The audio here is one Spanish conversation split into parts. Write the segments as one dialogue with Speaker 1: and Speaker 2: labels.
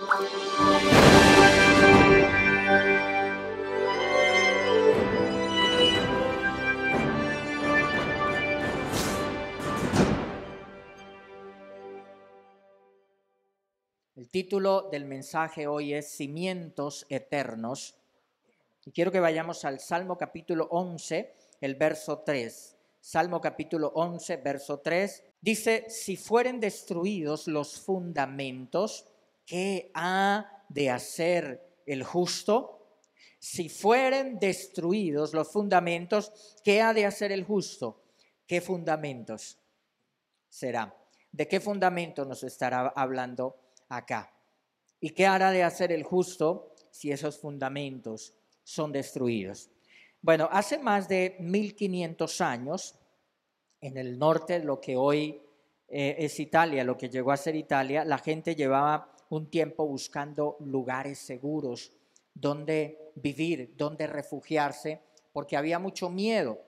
Speaker 1: El título del mensaje hoy es Cimientos Eternos. Y quiero que vayamos al Salmo capítulo 11, el verso 3. Salmo capítulo 11, verso 3. Dice, si fueren destruidos los fundamentos, ¿qué ha de hacer el justo? Si fueren destruidos los fundamentos, ¿qué ha de hacer el justo? ¿Qué fundamentos será? ¿De qué fundamentos nos estará hablando acá? ¿Y qué hará de hacer el justo si esos fundamentos son destruidos? Bueno, hace más de 1500 años, en el norte de lo que hoy es Italia, lo que llegó a ser Italia, la gente llevaba un tiempo buscando lugares seguros, donde vivir, donde refugiarse, porque había mucho miedo.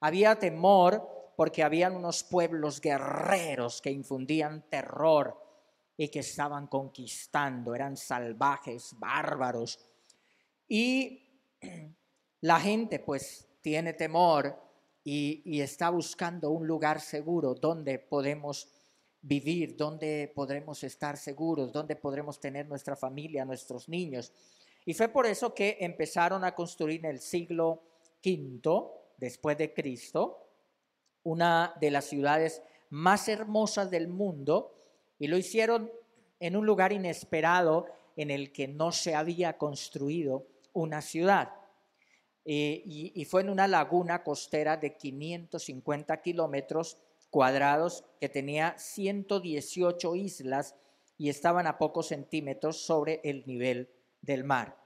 Speaker 1: Había temor porque habían unos pueblos guerreros que infundían terror y que estaban conquistando, eran salvajes, bárbaros. Y la gente pues tiene temor y está buscando un lugar seguro donde podemos vivir, donde podremos estar seguros, donde podremos tener nuestra familia, nuestros niños. Y fue por eso que empezaron a construir en el siglo V después de Cristo una de las ciudades más hermosas del mundo, y lo hicieron en un lugar inesperado en el que no se había construido una ciudad. Y fue en una laguna costera de 550 kilómetros cuadrados que tenía 118 islas y estaban a pocos centímetros sobre el nivel del mar.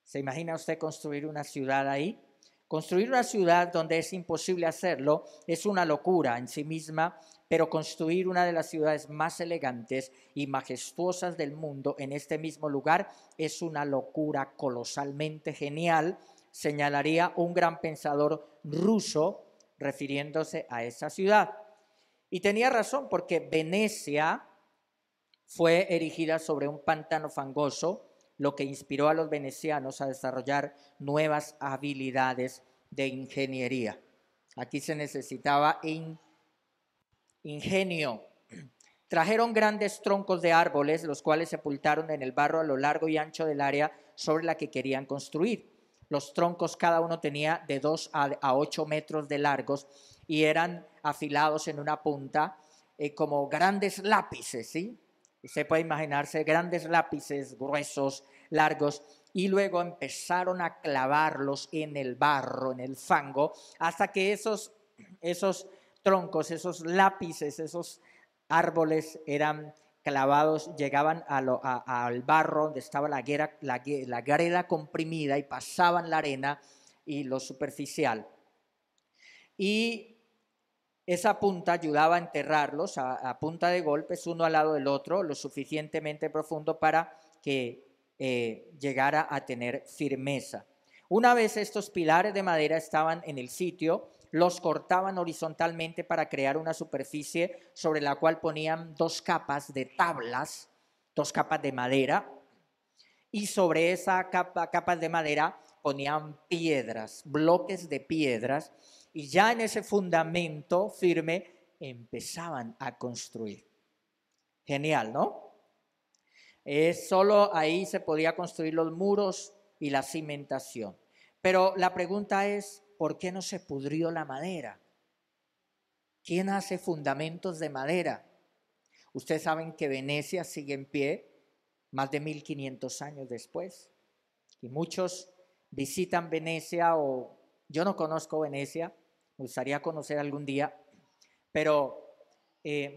Speaker 1: ¿Se imagina usted construir una ciudad ahí? Construir una ciudad donde es imposible hacerlo es una locura en sí misma, pero construir una de las ciudades más elegantes y majestuosas del mundo en este mismo lugar es una locura colosalmente genial, señalaría un gran pensador ruso refiriéndose a esa ciudad. Y tenía razón, porque Venecia fue erigida sobre un pantano fangoso, lo que inspiró a los venecianos a desarrollar nuevas habilidades de ingeniería. Aquí se necesitaba ingenio. Trajeron grandes troncos de árboles, los cuales sepultaron en el barro a lo largo y ancho del área sobre la que querían construir. Los troncos cada uno tenía de 2 a 8 metros de largos y eran afilados en una punta como grandes lápices, ¿sí? Usted puede imaginarse grandes lápices gruesos, largos, y luego empezaron a clavarlos en el barro, en el fango, hasta que esos troncos, esos lápices, esos árboles eran clavados, llegaban al barro donde estaba la greda comprimida y pasaban la arena y lo superficial. Y esa punta ayudaba a enterrarlos a punta de golpes, uno al lado del otro, lo suficientemente profundo para que llegara a tener firmeza. Una vez estos pilares de madera estaban en el sitio, los cortaban horizontalmente para crear una superficie sobre la cual ponían 2 capas de tablas, 2 capas de madera, y sobre esa capas de madera ponían piedras, bloques de piedras, y ya en ese fundamento firme empezaban a construir. Genial, ¿no? Solo ahí se podía construir los muros y la cimentación. Pero la pregunta es, ¿por qué no se pudrió la madera? ¿Quién hace fundamentos de madera? Ustedes saben que Venecia sigue en pie más de 1500 años después. Y muchos visitan Venecia, o yo no conozco Venecia, me gustaría conocer algún día, pero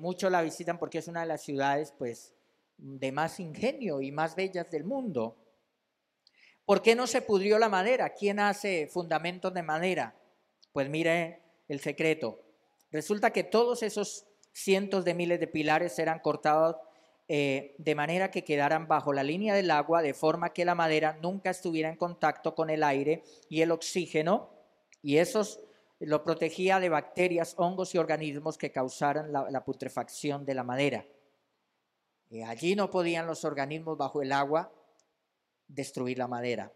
Speaker 1: muchos la visitan porque es una de las ciudades pues de más ingenio y más bellas del mundo. ¿Por qué no se pudrió la madera? ¿Quién hace fundamentos de madera? Pues mire el secreto. Resulta que todos esos cientos de miles de pilares eran cortados de manera que quedaran bajo la línea del agua, de forma que la madera nunca estuviera en contacto con el aire y el oxígeno, y esos lo protegía de bacterias, hongos y organismos que causaran la putrefacción de la madera. Allí no podían los organismos bajo el agua destruir la madera.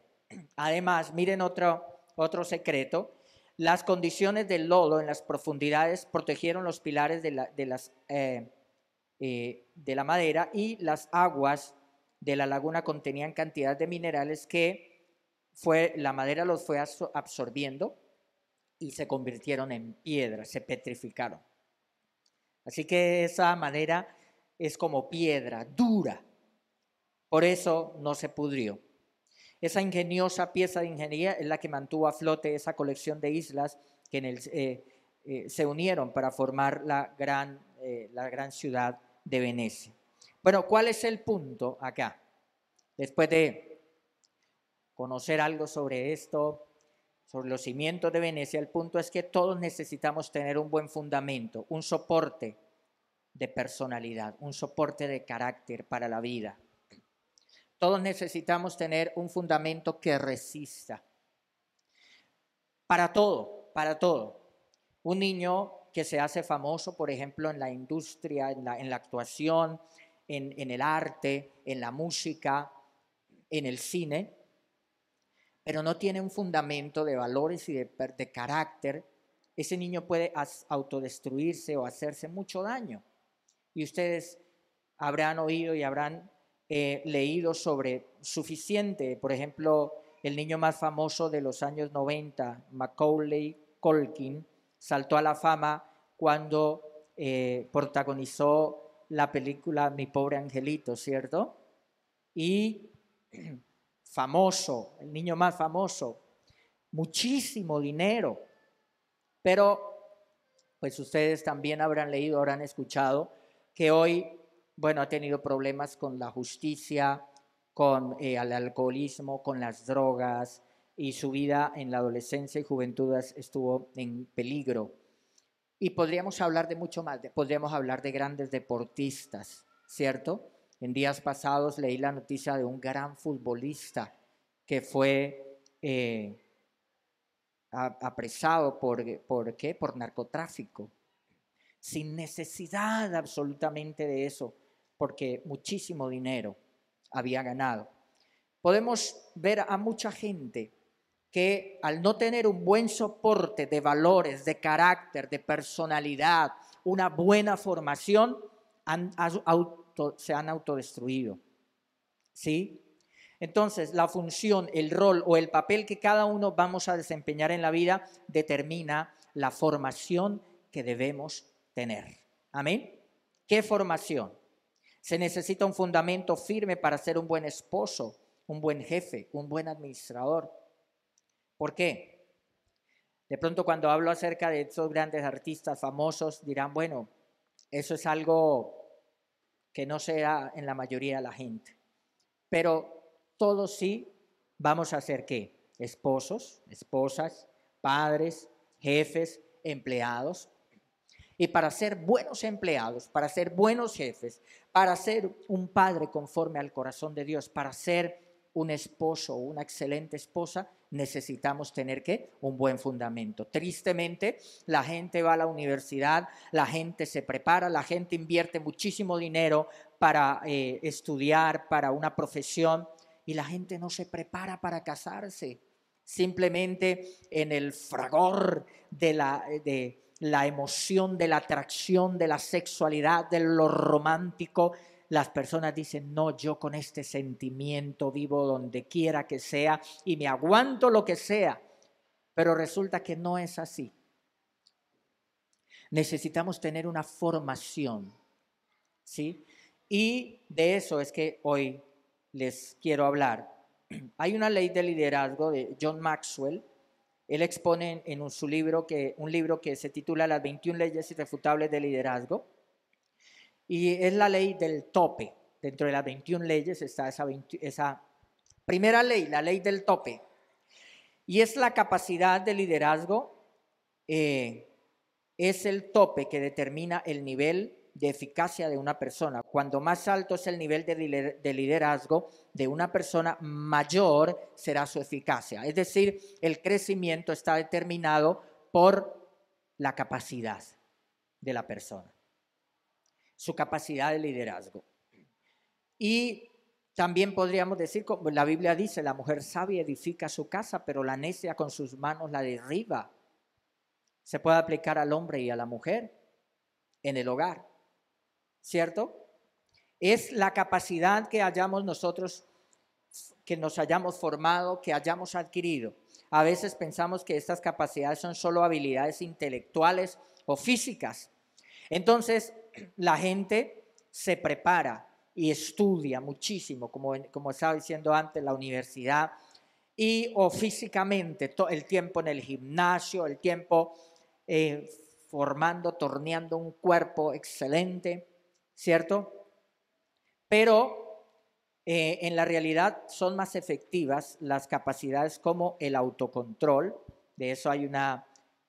Speaker 1: Además, miren otro secreto. Las condiciones del lodo en las profundidades protegieron los pilares de la madera, y las aguas de la laguna contenían cantidad de minerales que la madera los fue absorbiendo y se convirtieron en piedra, se petrificaron. Así que esa madera es como piedra, dura. Por eso no se pudrió. Esa ingeniosa pieza de ingeniería es la que mantuvo a flote esa colección de islas que se unieron para formar la gran ciudad de Venecia. Bueno, ¿cuál es el punto acá? Después de conocer algo sobre esto, sobre los cimientos de Venecia, el punto es que todos necesitamos tener un buen fundamento, un soporte de personalidad, un soporte de carácter para la vida. Todos necesitamos tener un fundamento que resista. Para todo, para todo. Un niño que se hace famoso, por ejemplo, en la industria, en la actuación, en el arte, en la música, en el cine, pero no tiene un fundamento de valores y de carácter, ese niño puede autodestruirse o hacerse mucho daño. Y ustedes habrán oído y habrán leído sobre suficiente, por ejemplo, el niño más famoso de los años 90, Macaulay Culkin, saltó a la fama cuando protagonizó la película Mi pobre angelito, ¿cierto? Y famoso, el niño más famoso, muchísimo dinero, pero pues ustedes también habrán leído, habrán escuchado que hoy, bueno, ha tenido problemas con la justicia, con el alcoholismo, con las drogas, y su vida en la adolescencia y juventud estuvo en peligro. Y podríamos hablar de mucho más, podríamos hablar de grandes deportistas, ¿cierto? En días pasados leí la noticia de un gran futbolista que fue apresado por narcotráfico, sin necesidad absolutamente de eso, porque muchísimo dinero había ganado. Podemos ver a mucha gente que al no tener un buen soporte de valores, de carácter, de personalidad, una buena formación, se han autodestruido. ¿Sí? Entonces, la función, el rol o el papel que cada uno vamos a desempeñar en la vida determina la formación que debemos tener. ¿Amén? ¿Qué formación? Se necesita un fundamento firme para ser un buen esposo, un buen jefe, un buen administrador. ¿Por qué? De pronto cuando hablo acerca de estos grandes artistas famosos dirán, bueno, eso es algo que no se da en la mayoría de la gente. Pero todos sí vamos a ser ¿qué? Esposos, esposas, padres, jefes, empleados. Y para ser buenos empleados, para ser buenos jefes, para ser un padre conforme al corazón de Dios, para ser un esposo o una excelente esposa, necesitamos tener ¿qué? Un buen fundamento. Tristemente, la gente va a la universidad, la gente se prepara, la gente invierte muchísimo dinero para estudiar, para una profesión, y la gente no se prepara para casarse. Simplemente en el fragor de la emoción, de la atracción, de la sexualidad, de lo romántico, las personas dicen, no, yo con este sentimiento vivo donde quiera que sea y me aguanto lo que sea, pero resulta que no es así. Necesitamos tener una formación, ¿sí? Y de eso es que hoy les quiero hablar. Hay una ley de liderazgo de John Maxwell. Él expone en su libro un libro que se titula Las 21 leyes irrefutables de liderazgo. Y es la ley del tope. Dentro de las 21 leyes está esa primera ley, la ley del tope. Y es la capacidad de liderazgo, es el tope que determina el nivel de eficacia de una persona. Cuando más alto es el nivel de liderazgo de una persona, mayor será su eficacia. Es decir, el crecimiento está determinado por la capacidad de la persona, su capacidad de liderazgo. Y también podríamos decir, como la Biblia dice, la mujer sabia edifica su casa, pero la necia con sus manos la derriba. Se puede aplicar al hombre y a la mujer en el hogar, ¿cierto? Es la capacidad que hayamos nosotros, que nos hayamos formado, que hayamos adquirido. A veces pensamos que estas capacidades son solo habilidades intelectuales o físicas. Entonces, la gente se prepara y estudia muchísimo, como estaba diciendo antes, la universidad, o físicamente, el tiempo en el gimnasio, el tiempo formando, torneando un cuerpo excelente, ¿cierto? Pero en la realidad son más efectivas las capacidades como el autocontrol. De eso hay una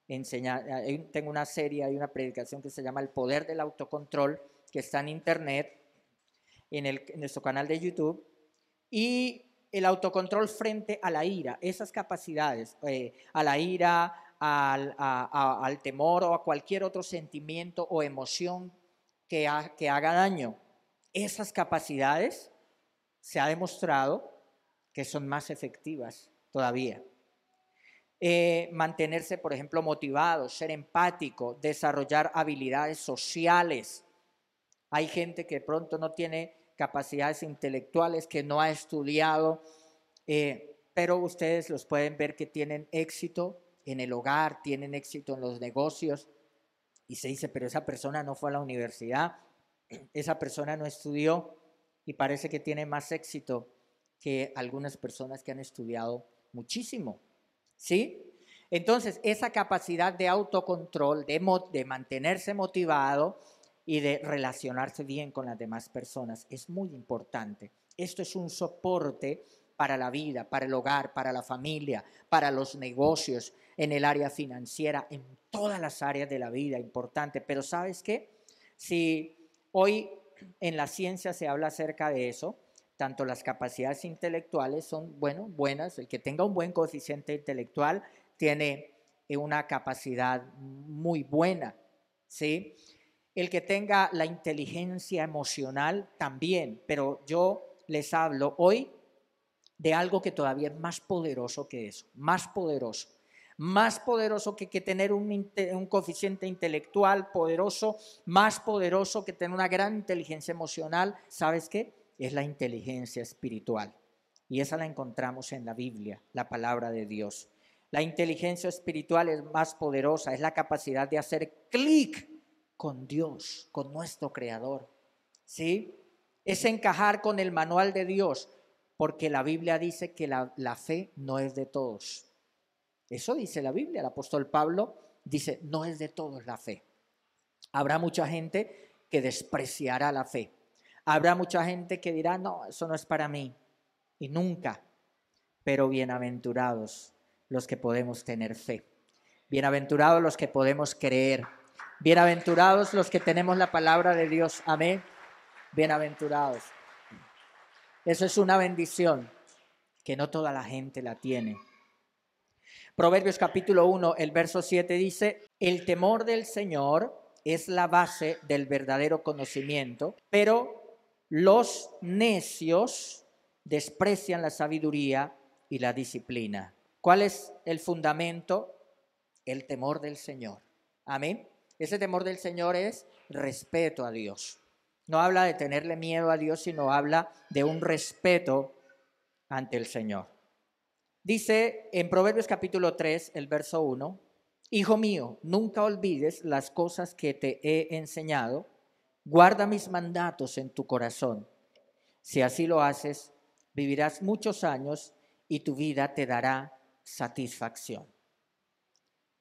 Speaker 1: enseñanza, tengo una serie, hay una predicación que se llama El Poder del Autocontrol, que está en internet, en nuestro canal de YouTube. Y el autocontrol frente a la ira, esas capacidades, a la ira, al temor o a cualquier otro sentimiento o emoción que haga daño. Esas capacidades se ha demostrado que son más efectivas todavía. Mantenerse, por ejemplo, motivado, ser empático, desarrollar habilidades sociales. Hay gente que de pronto no tiene capacidades intelectuales, que no ha estudiado, pero ustedes los pueden ver que tienen éxito en el hogar, tienen éxito en los negocios, y se dice, pero esa persona no fue a la universidad, esa persona no estudió, y parece que tiene más éxito que algunas personas que han estudiado muchísimo, ¿sí? Entonces, esa capacidad de autocontrol, de mantenerse motivado y de relacionarse bien con las demás personas es muy importante. Esto es un soporte para la vida, para el hogar, para la familia, para los negocios, en el área financiera, en todas las áreas de la vida, importante. Pero ¿sabes qué? Si hoy en la ciencia se habla acerca de eso, tanto las capacidades intelectuales son, buenas, el que tenga un buen coeficiente intelectual tiene una capacidad muy buena, ¿sí? El que tenga la inteligencia emocional también, pero yo les hablo hoy de algo que todavía es más poderoso que eso, más poderoso que tener un coeficiente intelectual poderoso, más poderoso que tener una gran inteligencia emocional. ¿Sabes qué? Es la inteligencia espiritual. Y esa la encontramos en la Biblia, la palabra de Dios. La inteligencia espiritual es más poderosa, es la capacidad de hacer clic con Dios, con nuestro Creador, ¿sí? Es encajar con el manual de Dios, porque la Biblia dice que la fe no es de todos. Eso dice la Biblia, el apóstol Pablo dice, no es de todos la fe. Habrá mucha gente que despreciará la fe. Habrá mucha gente que dirá, no, eso no es para mí. Y nunca. Pero bienaventurados los que podemos tener fe. Bienaventurados los que podemos creer. Bienaventurados los que tenemos la palabra de Dios. Amén. Bienaventurados. Eso es una bendición que no toda la gente la tiene. Proverbios capítulo 1, el verso 7 dice, el temor del Señor es la base del verdadero conocimiento, pero los necios desprecian la sabiduría y la disciplina. ¿Cuál es el fundamento? El temor del Señor. Amén. Ese temor del Señor es respeto a Dios. No habla de tenerle miedo a Dios, sino habla de un respeto ante el Señor. Dice en Proverbios capítulo 3, el verso 1, Hijo mío, nunca olvides las cosas que te he enseñado, guarda mis mandatos en tu corazón. Si así lo haces, vivirás muchos años y tu vida te dará satisfacción.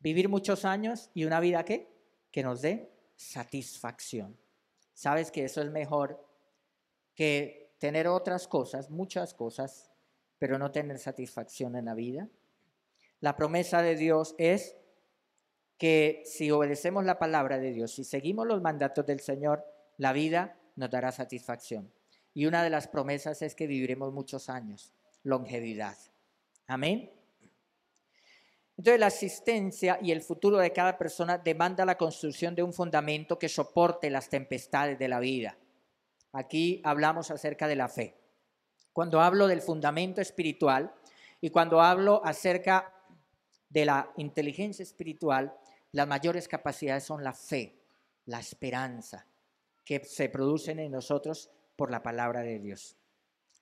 Speaker 1: Vivir muchos años y una vida ¿qué? Que nos dé satisfacción. ¿Sabes que eso es mejor que tener otras cosas, muchas cosas, pero no tener satisfacción en la vida? La promesa de Dios es que si obedecemos la palabra de Dios, si seguimos los mandatos del Señor, la vida nos dará satisfacción. Y una de las promesas es que viviremos muchos años, longevidad. Amén. Entonces la asistencia y el futuro de cada persona demanda la construcción de un fundamento que soporte las tempestades de la vida. aquí hablamos acerca de la fe. Cuando hablo del fundamento espiritual y cuando hablo acerca de la inteligencia espiritual, las mayores capacidades son la fe, la esperanza, que se producen en nosotros por la palabra de Dios.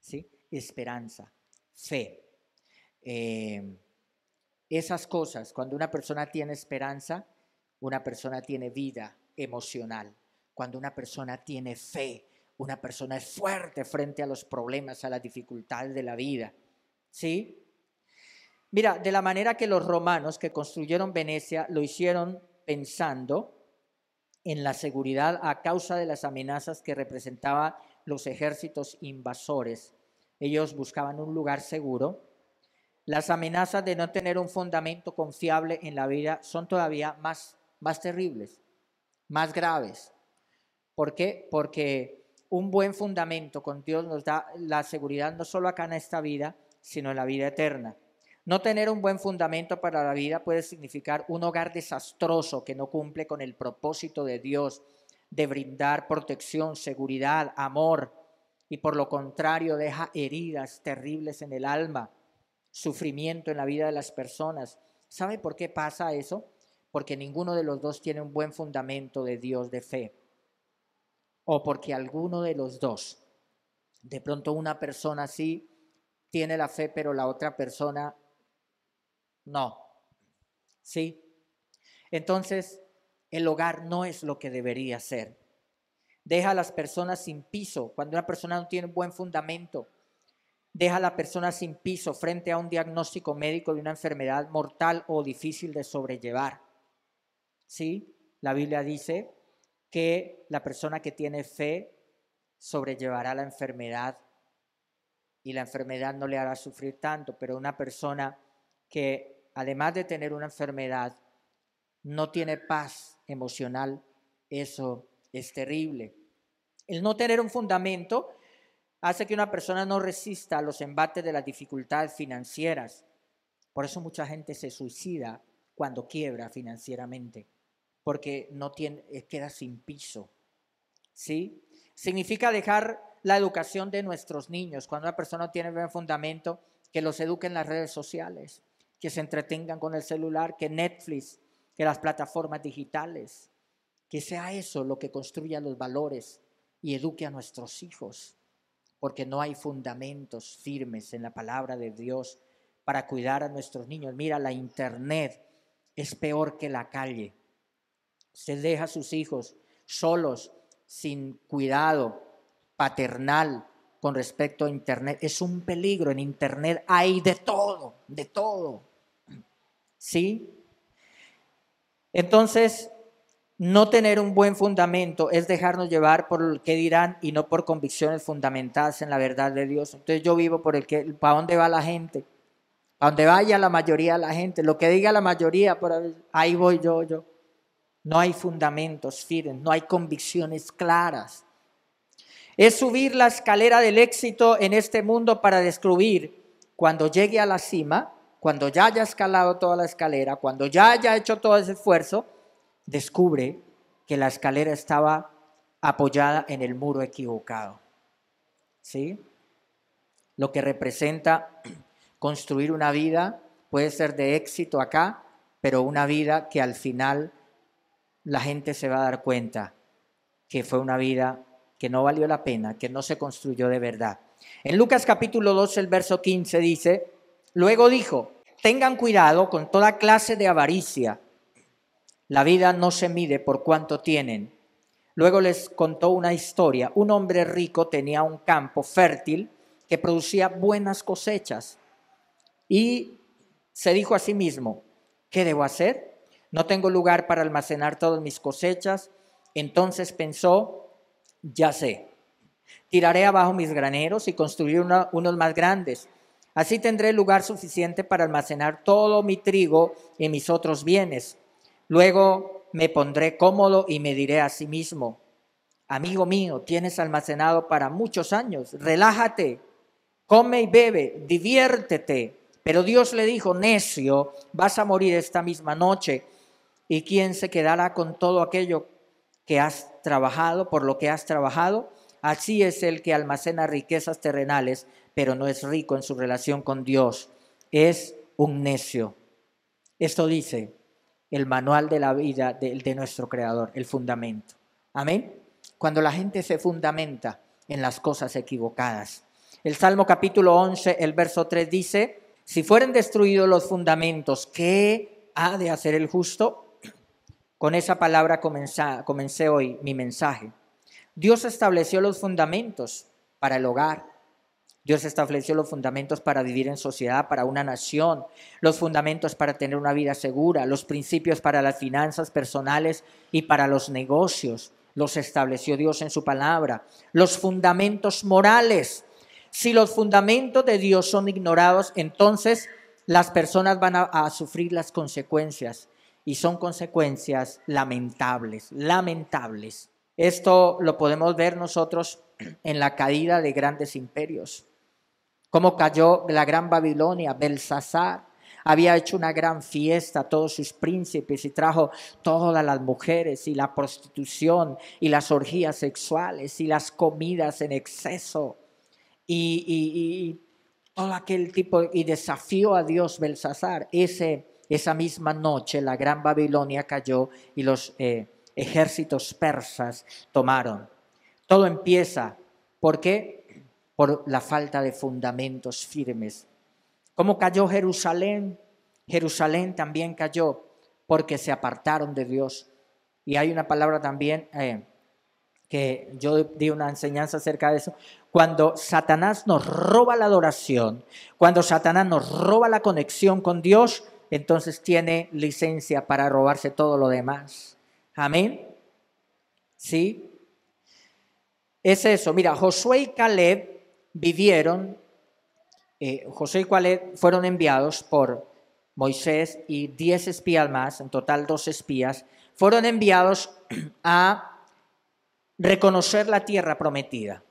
Speaker 1: ¿Sí? Esperanza, fe. Esas cosas, cuando una persona tiene esperanza, una persona tiene vida emocional. Cuando una persona tiene fe, una persona es fuerte frente a los problemas, a las dificultades de la vida. ¿Sí? Mira, de la manera que los romanos que construyeron Venecia lo hicieron pensando en la seguridad a causa de las amenazas que representaban los ejércitos invasores. Ellos buscaban un lugar seguro. Las amenazas de no tener un fundamento confiable en la vida son todavía más terribles, más graves. ¿Por qué? Porque un buen fundamento con Dios nos da la seguridad no solo acá en esta vida, sino en la vida eterna. No tener un buen fundamento para la vida puede significar un hogar desastroso que no cumple con el propósito de Dios de brindar protección, seguridad, amor, y por lo contrario deja heridas terribles en el alma, sufrimiento en la vida de las personas. ¿Sabe por qué pasa eso? Porque ninguno de los dos tiene un buen fundamento de Dios, de fe. O porque alguno de los dos, de pronto una persona sí tiene la fe, pero la otra persona no. ¿Sí? Entonces, el hogar no es lo que debería ser. Deja a las personas sin piso. Cuando una persona no tiene un buen fundamento, deja a la persona sin piso frente a un diagnóstico médico de una enfermedad mortal o difícil de sobrellevar. ¿Sí? La Biblia dice que la persona que tiene fe sobrellevará la enfermedad y la enfermedad no le hará sufrir tanto, pero una persona que además de tener una enfermedad no tiene paz emocional, eso es terrible. El no tener un fundamento hace que una persona no resista a los embates de las dificultades financieras. Por eso mucha gente se suicida cuando quiebra financieramente, porque no tiene, queda sin piso. ¿Sí? Significa dejar la educación de nuestros niños. Cuando una persona no tiene buen fundamento, que los eduque en las redes sociales, que se entretengan con el celular, que Netflix, que las plataformas digitales, que sea eso lo que construya los valores y eduque a nuestros hijos, porque no hay fundamentos firmes en la palabra de Dios para cuidar a nuestros niños. Mira, la internet es peor que la calle. Se deja a sus hijos solos, sin cuidado paternal con respecto a internet. Es un peligro. En internet hay de todo, de todo. ¿Sí? Entonces, no tener un buen fundamento es dejarnos llevar por el que dirán y no por convicciones fundamentadas en la verdad de Dios. Entonces yo vivo por el que, ¿para dónde va la gente? ¿Para dónde vaya la mayoría de la gente? Lo que diga la mayoría, ahí voy yo. No hay fundamentos firmes, no hay convicciones claras. Es subir la escalera del éxito en este mundo para descubrir cuando llegue a la cima, cuando ya haya escalado toda la escalera, cuando ya haya hecho todo ese esfuerzo, descubre que la escalera estaba apoyada en el muro equivocado. ¿Sí? Lo que representa construir una vida puede ser de éxito acá, pero una vida que al final la gente se va a dar cuenta que fue una vida que no valió la pena, que no se construyó de verdad. En Lucas capítulo 12, el verso 15 dice, luego dijo, tengan cuidado con toda clase de avaricia. La vida no se mide por cuánto tienen. Luego les contó una historia. Un hombre rico tenía un campo fértil que producía buenas cosechas. Y se dijo a sí mismo, ¿qué debo hacer? No tengo lugar para almacenar todas mis cosechas. Entonces pensó, ya sé, tiraré abajo mis graneros y construiré unos más grandes. Así tendré lugar suficiente para almacenar todo mi trigo y mis otros bienes. Luego me pondré cómodo y me diré a sí mismo, amigo mío, tienes almacenado para muchos años, relájate, come y bebe, diviértete. Pero Dios le dijo, necio, vas a morir esta misma noche. ¿Y quién se quedará con todo aquello que has trabajado, por lo que has trabajado? Así es el que almacena riquezas terrenales, pero no es rico en su relación con Dios. Es un necio. Esto dice el manual de la vida de nuestro Creador, el fundamento. Amén. Cuando la gente se fundamenta en las cosas equivocadas. El Salmo capítulo 11, el verso 3 dice: si fueren destruidos los fundamentos, ¿qué ha de hacer el justo? Con esa palabra comencé hoy mi mensaje. Dios estableció los fundamentos para el hogar. Dios estableció los fundamentos para vivir en sociedad, para una nación, los fundamentos para tener una vida segura, los principios para las finanzas personales y para los negocios. Los estableció Dios en su palabra. Los fundamentos morales. Si los fundamentos de Dios son ignorados, entonces las personas van a sufrir las consecuencias. Y son consecuencias lamentables, lamentables. Esto lo podemos ver nosotros en la caída de grandes imperios. Cómo cayó la gran Babilonia. Belsasar había hecho una gran fiesta a todos sus príncipes y trajo todas las mujeres y la prostitución y las orgías sexuales y las comidas en exceso y todo aquel tipo, y desafió a Dios Belsasar. Esa misma noche la gran Babilonia cayó y los ejércitos persas tomaron. Todo empieza, ¿por qué? Por la falta de fundamentos firmes. ¿Cómo cayó Jerusalén? Jerusalén también cayó porque se apartaron de Dios. Y hay una palabra también que yo di una enseñanza acerca de eso. Cuando Satanás nos roba la adoración, cuando Satanás nos roba la conexión con Dios, entonces tiene licencia para robarse todo lo demás. Amén. ¿Sí? Es eso. Mira, Josué y Caleb vivieron, Josué y Caleb fueron enviados por Moisés y 10 espías más, en total 12 espías, fueron enviados a reconocer la tierra prometida.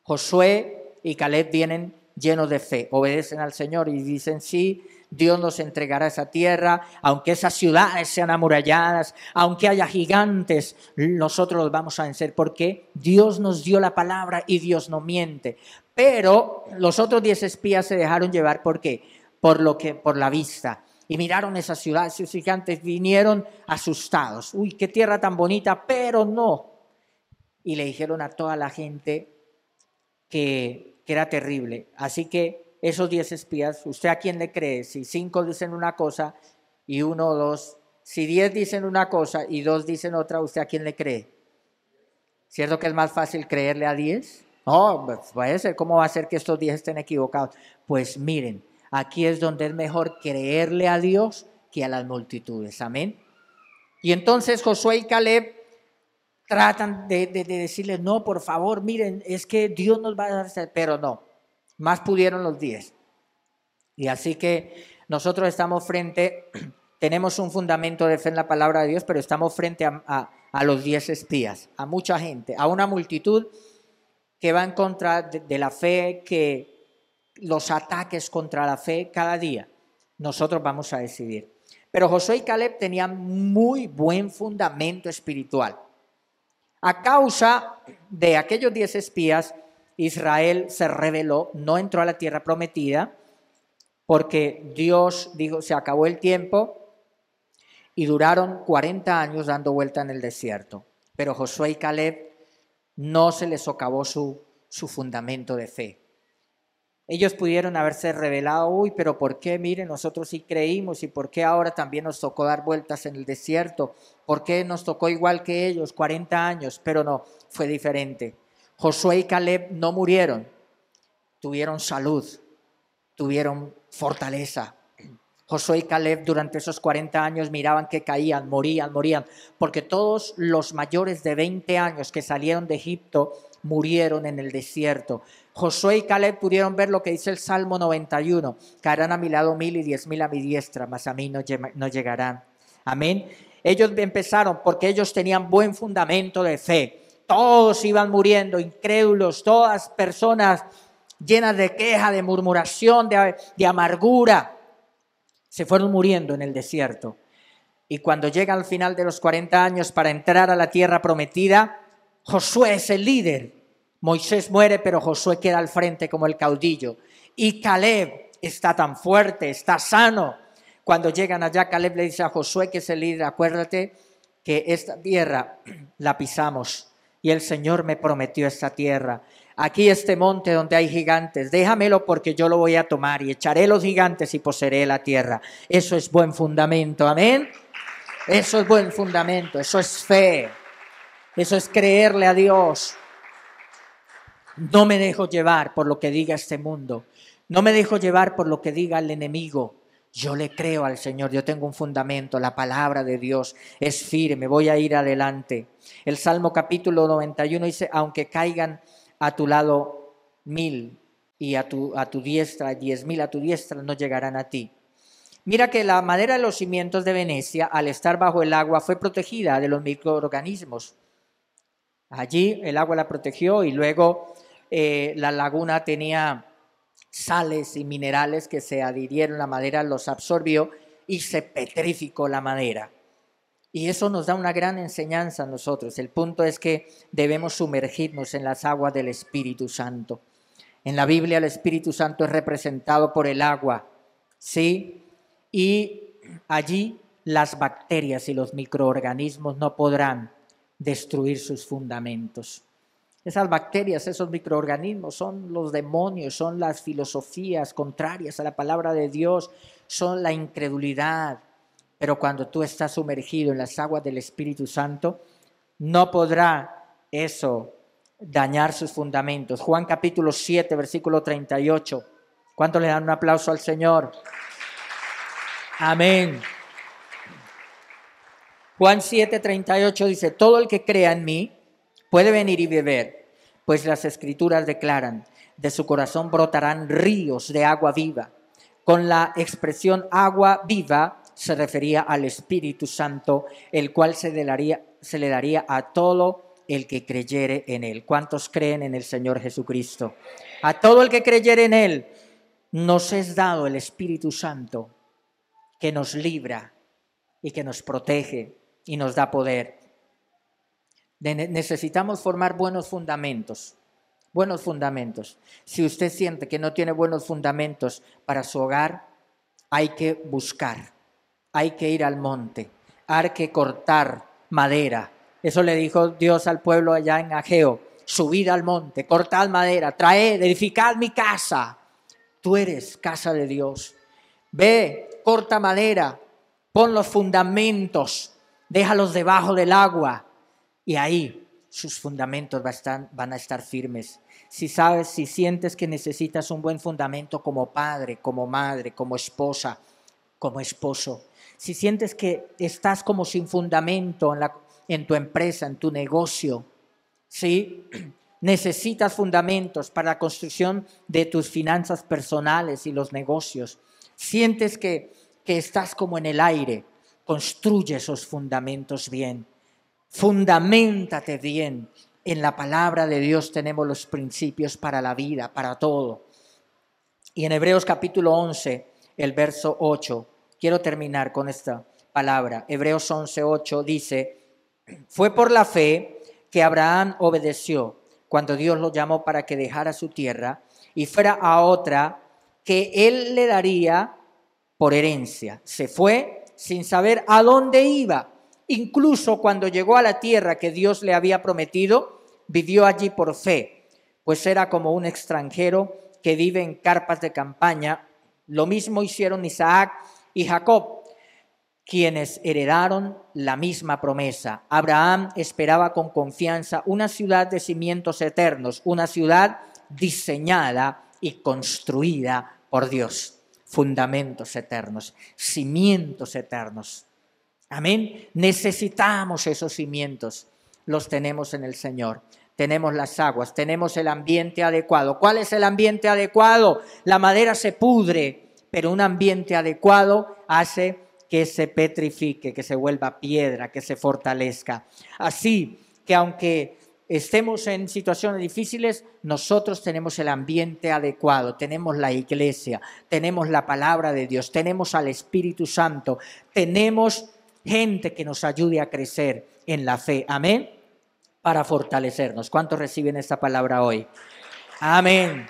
Speaker 1: Josué y Caleb vienen llenos de fe, obedecen al Señor y dicen: sí, Dios nos entregará esa tierra, aunque esas ciudades sean amuralladas, aunque haya gigantes, nosotros los vamos a vencer, porque Dios nos dio la palabra y Dios no miente. Pero los otros 10 espías se dejaron llevar, ¿por qué? Por la vista. Y miraron esas ciudades, esos gigantes, vinieron asustados. Uy, qué tierra tan bonita, pero no. Y le dijeron a toda la gente que era terrible. Así que esos 10 espías, ¿usted a quién le cree? Si 5 dicen una cosa y 1 o 2, si 10 dicen una cosa y 2 dicen otra, ¿usted a quién le cree? ¿Cierto que es más fácil creerle a 10? No, pues puede ser. ¿Cómo va a ser que estos 10 estén equivocados? Pues miren, aquí es donde es mejor creerle a Dios que a las multitudes. Amén. Y entonces Josué y Caleb tratan de decirles: no, por favor, miren, es que Dios nos va a dar, pero no, más pudieron los 10. Y así que nosotros estamos tenemos un fundamento de fe en la palabra de Dios, pero estamos frente a los 10 espías, a mucha gente, a una multitud que va en contra de la fe, que los ataques contra la fe cada día, nosotros vamos a decidir. Pero Josué y Caleb tenían muy buen fundamento espiritual. A causa de aquellos 10 espías, Israel se rebeló, no entró a la tierra prometida, porque Dios dijo: se acabó el tiempo, y duraron 40 años dando vuelta en el desierto. Pero Josué y Caleb no se les socavó su fundamento de fe. Ellos pudieron haberse rebelado: uy, pero ¿por qué? Miren, nosotros sí creímos, ¿y por qué ahora también nos tocó dar vueltas en el desierto? ¿Por qué nos tocó igual que ellos, 40 años? Pero no, fue diferente. Josué y Caleb no murieron, tuvieron salud, tuvieron fortaleza. Josué y Caleb durante esos 40 años miraban que caían, morían, porque todos los mayores de 20 años que salieron de Egipto murieron en el desierto. Josué y Caleb pudieron ver lo que dice el Salmo 91: caerán a mi lado 1000 y 10,000 a mi diestra, mas a mí no llegarán. Amén. Ellos empezaron porque ellos tenían buen fundamento de fe. Todos iban muriendo, incrédulos, todas personas llenas de queja, de murmuración, de amargura, se fueron muriendo en el desierto. Y cuando llegan al final de los 40 años para entrar a la tierra prometida, Josué es el líder. Moisés muere, pero Josué queda al frente como el caudillo. Y Caleb está tan fuerte, está sano. Cuando llegan allá, Caleb le dice a Josué, que es el líder: acuérdate que esta tierra la pisamos y el Señor me prometió esta tierra. Aquí este monte donde hay gigantes, déjamelo porque yo lo voy a tomar y echaré los gigantes y poseeré la tierra. Eso es buen fundamento, amén. Eso es buen fundamento, eso es fe, eso es creerle a Dios. No me dejo llevar por lo que diga este mundo, no me dejo llevar por lo que diga el enemigo. Yo le creo al Señor, yo tengo un fundamento, la palabra de Dios es firme, voy a ir adelante. El Salmo capítulo 91 dice: aunque caigan a tu lado 1000 y a tu diestra 10.000 a tu diestra, no llegarán a ti. Mira que la madera de los cimientos de Venecia, al estar bajo el agua, fue protegida de los microorganismos. Allí el agua la protegió y luego la laguna tenía sales y minerales que se adhirieron, la madera los absorbió y se petrificó la madera. Y eso nos da una gran enseñanza a nosotros. El punto es que debemos sumergirnos en las aguas del Espíritu Santo. En la Biblia el Espíritu Santo es representado por el agua, ¿sí? Y allí las bacterias y los microorganismos no podrán destruir sus fundamentos. Esas bacterias, esos microorganismos son los demonios, son las filosofías contrarias a la palabra de Dios, son la incredulidad. Pero cuando tú estás sumergido en las aguas del Espíritu Santo, no podrá eso dañar sus fundamentos. Juan capítulo 7, versículo 38. ¿Cuánto le dan un aplauso al Señor? Amén. Juan 7, 38 dice: todo el que crea en mí puede venir y beber, pues las Escrituras declaran: de su corazón brotarán ríos de agua viva. Con la expresión agua viva se refería al Espíritu Santo, el cual se le daría a todo el que creyere en Él. ¿Cuántos creen en el Señor Jesucristo? A todo el que creyere en Él nos es dado el Espíritu Santo, que nos libra y que nos protege y nos da poder. Necesitamos formar buenos fundamentos. Buenos fundamentos. Si usted siente que no tiene buenos fundamentos para su hogar, hay que buscar, hay que ir al monte, hay que cortar madera. Eso le dijo Dios al pueblo allá en Ageo: subid al monte, cortad madera, traed, edificad mi casa. Tú eres casa de Dios. Ve, corta madera, pon los fundamentos, déjalos debajo del agua y ahí sus fundamentos van a estar firmes. Si sabes, si sientes que necesitas un buen fundamento como padre, como madre, como esposa, como esposo, si sientes que estás como sin fundamento en tu empresa, en tu negocio, ¿sí? Necesitas fundamentos para la construcción de tus finanzas personales y los negocios. Sientes que estás como en el aire, construye esos fundamentos bien. Fundamentate bien. En la palabra de Dios tenemos los principios para la vida, para todo. Y en Hebreos capítulo 11, el verso 8, quiero terminar con esta palabra. Hebreos 11, 8 dice: fue por la fe que Abraham obedeció cuando Dios lo llamó para que dejara su tierra y fuera a otra que él le daría por herencia. Se fue sin saber a dónde iba. Incluso cuando llegó a la tierra que Dios le había prometido, vivió allí por fe, pues era como un extranjero que vive en carpas de campaña. Lo mismo hicieron Isaac y Jacob, quienes heredaron la misma promesa. Abraham esperaba con confianza una ciudad de cimientos eternos, una ciudad diseñada y construida por Dios. Fundamentos eternos, cimientos eternos. Amén. Necesitamos esos cimientos. Los tenemos en el Señor. Tenemos las aguas, tenemos el ambiente adecuado. ¿Cuál es el ambiente adecuado? La madera se pudre, pero un ambiente adecuado hace que se petrifique, que se vuelva piedra, que se fortalezca. Así que aunque estemos en situaciones difíciles, nosotros tenemos el ambiente adecuado, tenemos la iglesia, tenemos la palabra de Dios, tenemos al Espíritu Santo, tenemos gente que nos ayude a crecer en la fe. Amén. para fortalecernos. ¿Cuántos reciben esta palabra hoy? Amén.